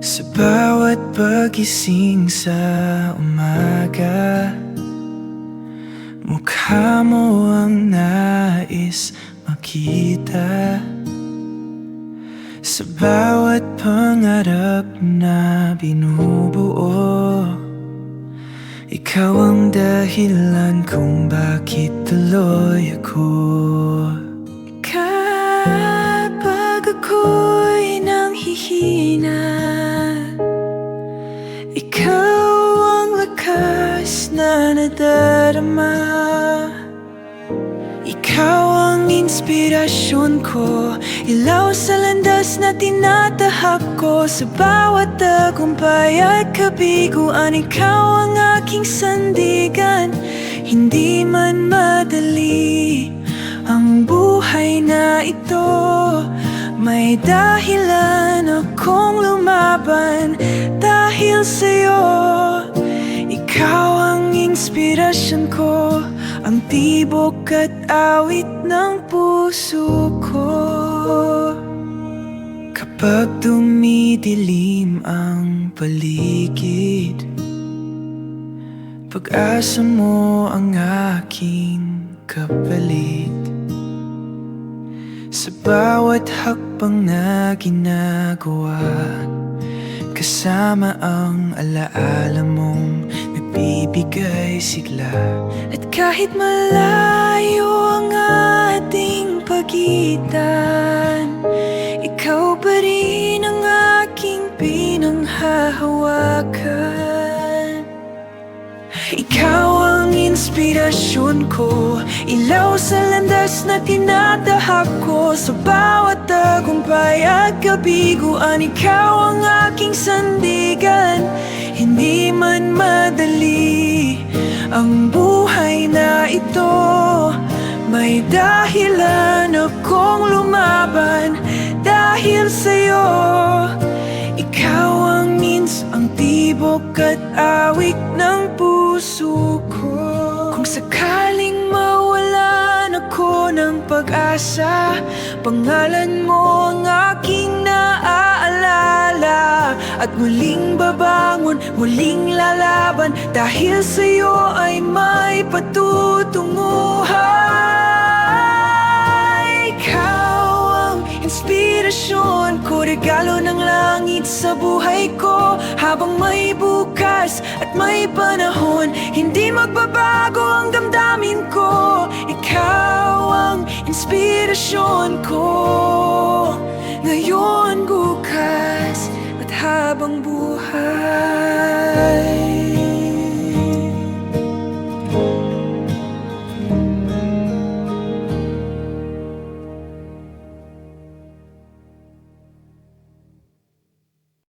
Sa bawat pagising sa umaga, mukha mo ang nais makita. Sa bawat pangarap na binubuo, ikaw ang dahilan kung bakit tuloy ako. Kapag ako'y nanghihina, ikaw ang lakas na nadarama. Ikaw ang inspirasyon ko, ilaw sa landas na tinatahak ko. Sa bawat tagumpay at kabiguan, ikaw ang aking sandigan. Hindi man madali ang buhay na ito, may dahilan akong lumaban. Dahil sa'yo, ikaw ang inspirasyon ko, ang tibok at awit ng puso ko. Kapag dumidilim ang paligid, pag-asa mo ang aking kapalit. Sa bawat hakbang na ginagawa, kasama ang alaala mong nagbibigay sigla. At kahit malayo ang ating pagitan, ikaw pa rin ang aking pinanghahawakan. Ikaw ang inspirasyon ko, ilaw sa landas na tinatahak ko. Sa bawat tagumpay at kabiguan, ikaw ang aking sandigan. Hindi man madali ang buhay na ito, may dahilan akong lumaban. Dahil sa'yo, ikaw ang ang tibok at awit ng puso ko. Kung sakaling mawalan ako ng pag-asa, pangalan mo ang aking naaalala. At muling babangon, muling lalaban, dahil sa'yo ay may patutunguhan. Ikaw ang inspirasyon ko, regalo ng langit sa buhay ko. Habang may bukas at may panahon, hindi magbabago ang damdamin ko. Ikaw ang inspirasyon ko, ngayon, bukas at habang buhay.